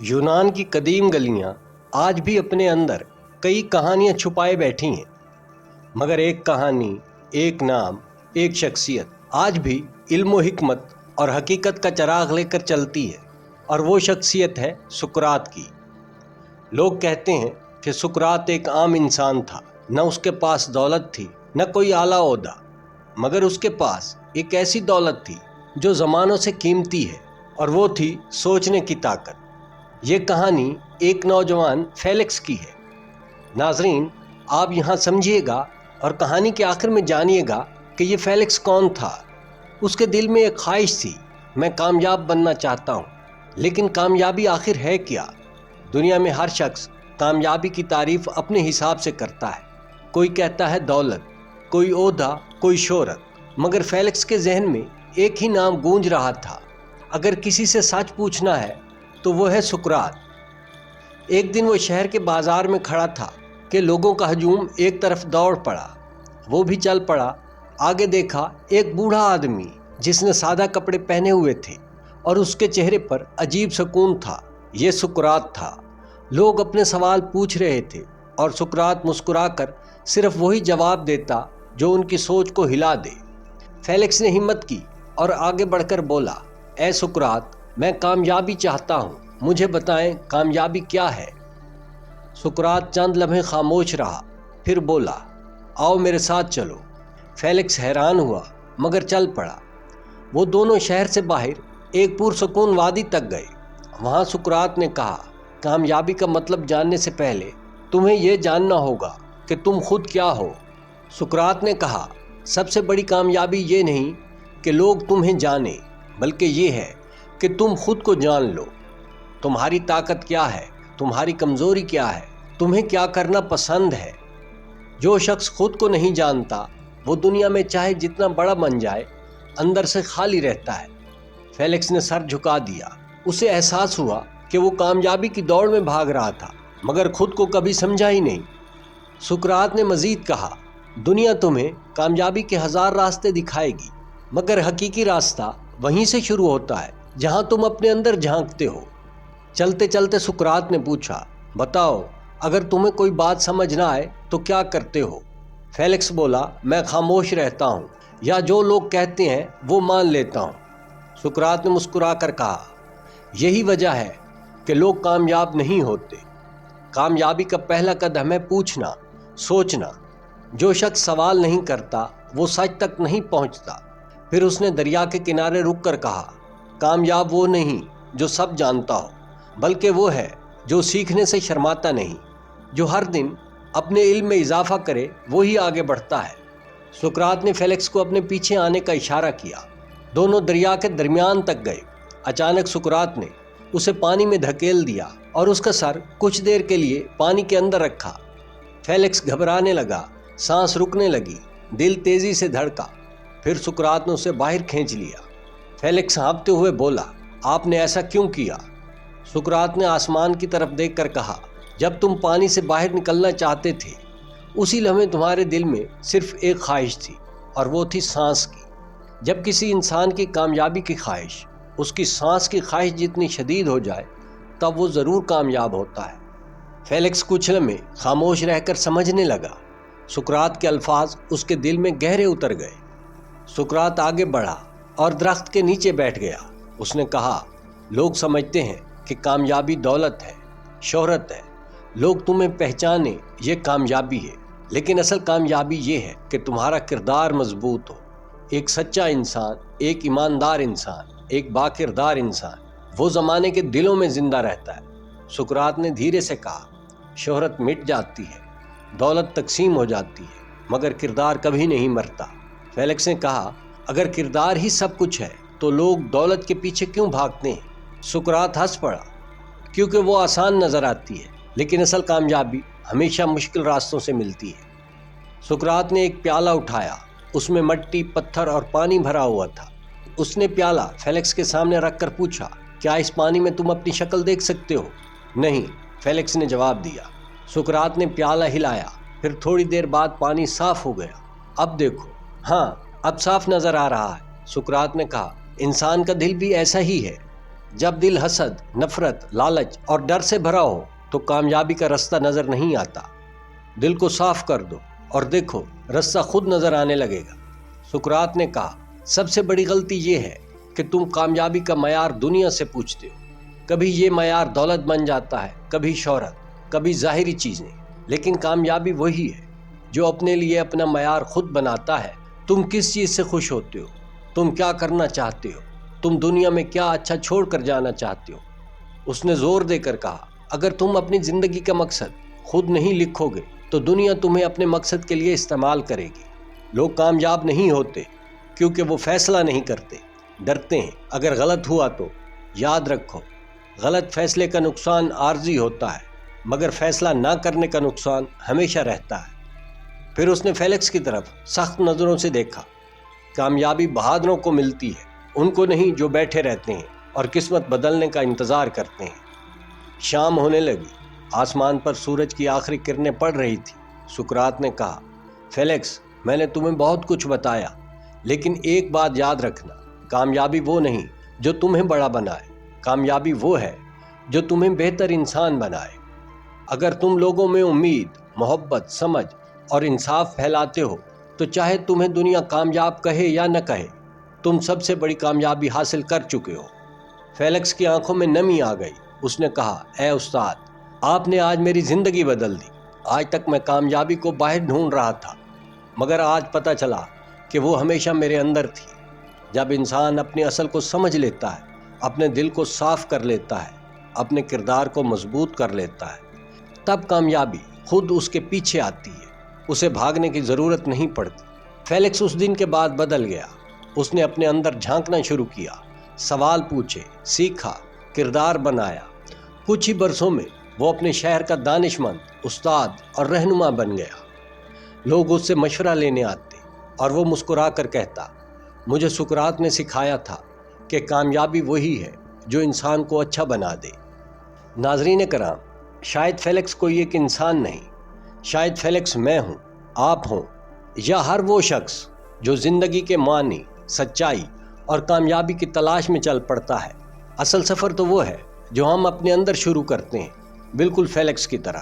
यूनान की कदीम गलियां आज भी अपने अंदर कई कहानियां छुपाए बैठी हैं, मगर एक कहानी, एक नाम, एक शख्सियत आज भी इल्म व हिकमत और हकीकत का चराग लेकर चलती है, और वो शख्सियत है सुकरात की। लोग कहते हैं कि सुकरात एक आम इंसान था, न उसके पास दौलत थी, न कोई आला ओहदा, मगर उसके पास एक ऐसी दौलत थी जो ज़मानों से कीमती है, और वो थी सोचने की ताकत। ये कहानी एक नौजवान फेलिक्स की है। नाजरीन, आप यहाँ समझिएगा और कहानी के आखिर में जानिएगा कि ये फेलिक्स कौन था। उसके दिल में एक ख्वाहिश थी, मैं कामयाब बनना चाहता हूँ। लेकिन कामयाबी आखिर है क्या? दुनिया में हर शख्स कामयाबी की तारीफ अपने हिसाब से करता है। कोई कहता है दौलत, कोई ओहदा, कोई शोहरत, मगर फेलिक्स के जहन में एक ही नाम गूंज रहा था। अगर किसी से सच पूछना है तो वो है सुकरात। एक दिन वो शहर के बाजार में खड़ा था कि लोगों का हजूम एक तरफ दौड़ पड़ा। वो भी चल पड़ा। आगे देखा, एक बूढ़ा आदमी जिसने सादा कपड़े पहने हुए थे और उसके चेहरे पर अजीब सुकून था। ये सुकरात था। लोग अपने सवाल पूछ रहे थे और सुकरात मुस्कुराकर सिर्फ वही जवाब देता जो उनकी सोच को हिला दे। फेलिक्स ने हिम्मत की और आगे बढ़कर बोला, ऐ सुकरात, मैं कामयाबी चाहता हूँ, मुझे बताएं कामयाबी क्या है। सुकरात चंद लम्हे खामोश रहा, फिर बोला, आओ मेरे साथ चलो। फेलिक्स हैरान हुआ मगर चल पड़ा। वो दोनों शहर से बाहर एक पुरसुकून वादी तक गए। वहाँ सुकरात ने कहा, कामयाबी का मतलब जानने से पहले तुम्हें यह जानना होगा कि तुम खुद क्या हो। सुकरात ने कहा, सबसे बड़ी कामयाबी ये नहीं कि लोग तुम्हें जाने, बल्कि ये है कि तुम खुद को जान लो। तुम्हारी ताकत क्या है, तुम्हारी कमज़ोरी क्या है, तुम्हें क्या करना पसंद है। जो शख्स खुद को नहीं जानता वो दुनिया में चाहे जितना बड़ा बन जाए, अंदर से खाली रहता है। फेलिक्स ने सर झुका दिया। उसे एहसास हुआ कि वो कामयाबी की दौड़ में भाग रहा था, मगर खुद को कभी समझा ही नहीं। सुकरात ने मज़ीद कहा, दुनिया तुम्हें कामयाबी के 1000 रास्ते दिखाएगी, मगर हकीकी रास्ता वहीं से शुरू होता है जहां तुम अपने अंदर झांकते हो। चलते चलते सुकरात ने पूछा, बताओ, अगर तुम्हें कोई बात समझ ना आए तो क्या करते हो? फेलिक्स बोला, मैं खामोश रहता हूँ, या जो लोग कहते हैं वो मान लेता हूँ। सुकरात ने मुस्कुरा कर कहा, यही वजह है कि लोग कामयाब नहीं होते। कामयाबी का पहला कदम है पूछना, सोचना। जो शख्स सवाल नहीं करता वो सच तक नहीं पहुँचता। फिर उसने दरिया के किनारे रुक कर कहा, कामयाब वो नहीं जो सब जानता हो, बल्कि वो है जो सीखने से शर्माता नहीं, जो हर दिन अपने इल्म में इजाफा करे, वो ही आगे बढ़ता है। सुकरात ने फेलिक्स को अपने पीछे आने का इशारा किया। दोनों दरिया के दरमियान तक गए। अचानक सुकरात ने उसे पानी में धकेल दिया और उसका सर कुछ देर के लिए पानी के अंदर रखा। फेलिक्स घबराने लगा, सांस रुकने लगी, दिल तेजी से धड़का। फिर सुकरात ने उसे बाहर खींच लिया। फेलिक्स हाँफते हुए बोला, आपने ऐसा क्यों किया? सुकरात ने आसमान की तरफ देखकर कहा, जब तुम पानी से बाहर निकलना चाहते थे, उसी लम्हे तुम्हारे दिल में सिर्फ एक ख्वाहिश थी, और वो थी सांस की। जब किसी इंसान की कामयाबी की ख्वाहिश उसकी सांस की ख्वाहिश जितनी शदीद हो जाए, तब वो ज़रूर कामयाब होता है। फेलिक्स कुछ लम्हे खामोश रहकर समझने लगा। सुकरात के अल्फाज उसके दिल में गहरे उतर गए। सुकरात आगे बढ़ा और दरख्त के नीचे बैठ गया। उसने कहा, लोग समझते हैं कि कामयाबी दौलत है, शोहरत है, लोग तुम्हें पहचाने, ये कामयाबी है। लेकिन असल कामयाबी ये है कि तुम्हारा किरदार मजबूत हो। एक सच्चा इंसान, एक ईमानदार इंसान, एक बाकिरदार इंसान, वो ज़माने के दिलों में ज़िंदा रहता है। सुकरात ने धीरे से कहा, शोहरत मिट जाती है, दौलत तकसीम हो जाती है, मगर किरदार कभी नहीं मरता। फेलिक्स ने कहा, अगर किरदार ही सब कुछ है तो लोग दौलत के पीछे क्यों भागते हैं? सुकरात हंस पड़ा, क्योंकि वो आसान नज़र आती है, लेकिन असल कामयाबी हमेशा मुश्किल रास्तों से मिलती है। सुकरात ने एक प्याला उठाया। उसमें मिट्टी, पत्थर और पानी भरा हुआ था। उसने प्याला फेलिक्स के सामने रख कर पूछा, क्या इस पानी में तुम अपनी शक्ल देख सकते हो? नहीं, फेलिक्स ने जवाब दिया। सुकरात ने प्याला हिलाया। फिर थोड़ी देर बाद पानी साफ हो गया। अब देखो। हाँ, अब साफ नज़र आ रहा है। सुकरात ने कहा, इंसान का दिल भी ऐसा ही है। جب دل حسد، نفرت، لالچ اور ڈر سے بھرا ہو تو کامیابی کا راستہ نظر نہیں آتا۔ دل کو صاف کر دو اور دیکھو راستہ خود نظر آنے لگے گا۔ سقراط نے کہا، سب سے بڑی غلطی یہ ہے کہ تم کامیابی کا معیار دنیا سے پوچھتے ہو۔ کبھی یہ معیار دولت بن جاتا ہے، کبھی شہرت، کبھی ظاہری چیزیں، لیکن کامیابی وہی ہے جو اپنے لیے اپنا معیار خود بناتا ہے۔ تم کس چیز سے خوش ہوتے ہو؟ تم کیا کرنا چاہتے ہو؟ تم دنیا میں کیا اچھا چھوڑ کر جانا چاہتے ہو؟ اس نے زور دے کر کہا، اگر تم اپنی زندگی کا مقصد خود نہیں لکھو گے تو دنیا تمہیں اپنے مقصد کے لیے استعمال کرے گی۔ لوگ کامیاب نہیں ہوتے کیونکہ وہ فیصلہ نہیں کرتے، ڈرتے ہیں۔ اگر غلط ہوا تو یاد رکھو، غلط فیصلے کا نقصان عارضی ہوتا ہے، مگر فیصلہ نہ کرنے کا نقصان ہمیشہ رہتا ہے۔ پھر اس نے فیلکس کی طرف سخت نظروں سے دیکھا۔ کامیابی بہادروں کو ملتی ہے، ان کو نہیں جو بیٹھے رہتے ہیں اور قسمت بدلنے کا انتظار کرتے ہیں۔ شام ہونے لگی، آسمان پر سورج کی آخری کرنیں پڑ رہی تھی۔ سقراط نے کہا، فیلکس، میں نے تمہیں بہت کچھ بتایا، لیکن ایک بات یاد رکھنا، کامیابی وہ نہیں جو تمہیں بڑا بنائے، کامیابی وہ ہے جو تمہیں بہتر انسان بنائے۔ اگر تم لوگوں میں امید، محبت، سمجھ اور انصاف پھیلاتے ہو تو چاہے تمہیں دنیا کامیاب کہے یا نہ کہے، تم سب سے بڑی کامیابی حاصل کر چکے ہو۔ فیلکس کی آنکھوں میں نمی آ گئی۔ اس نے کہا، اے استاد، آپ نے آج میری زندگی بدل دی۔ آج تک میں کامیابی کو باہر ڈھونڈ رہا تھا، مگر آج پتہ چلا کہ وہ ہمیشہ میرے اندر تھی۔ جب انسان اپنی اصل کو سمجھ لیتا ہے، اپنے دل کو صاف کر لیتا ہے، اپنے کردار کو مضبوط کر لیتا ہے، تب کامیابی خود اس کے پیچھے آتی ہے، اسے بھاگنے کی ضرورت نہیں پڑتی۔ فیلکس اس دن کے بعد بدل گیا۔ اس نے اپنے اندر جھانکنا شروع کیا، سوال پوچھے، سیکھا، کردار بنایا۔ کچھ ہی برسوں میں وہ اپنے شہر کا دانش مند، استاد اور رہنما بن گیا۔ لوگ اس سے مشورہ لینے آتے اور وہ مسکرا کر کہتا، مجھے سقراط نے سکھایا تھا کہ کامیابی وہی ہے جو انسان کو اچھا بنا دے۔ ناظرین کرام، شاید فیلکس کوئی ایک انسان نہیں، شاید فیلکس میں ہوں، آپ ہوں، یا ہر وہ شخص جو زندگی کے معنی، سچائی اور کامیابی کی تلاش میں چل پڑتا ہے۔ اصل سفر تو وہ ہے جو ہم اپنے اندر شروع کرتے ہیں، بالکل فیلکس کی طرح۔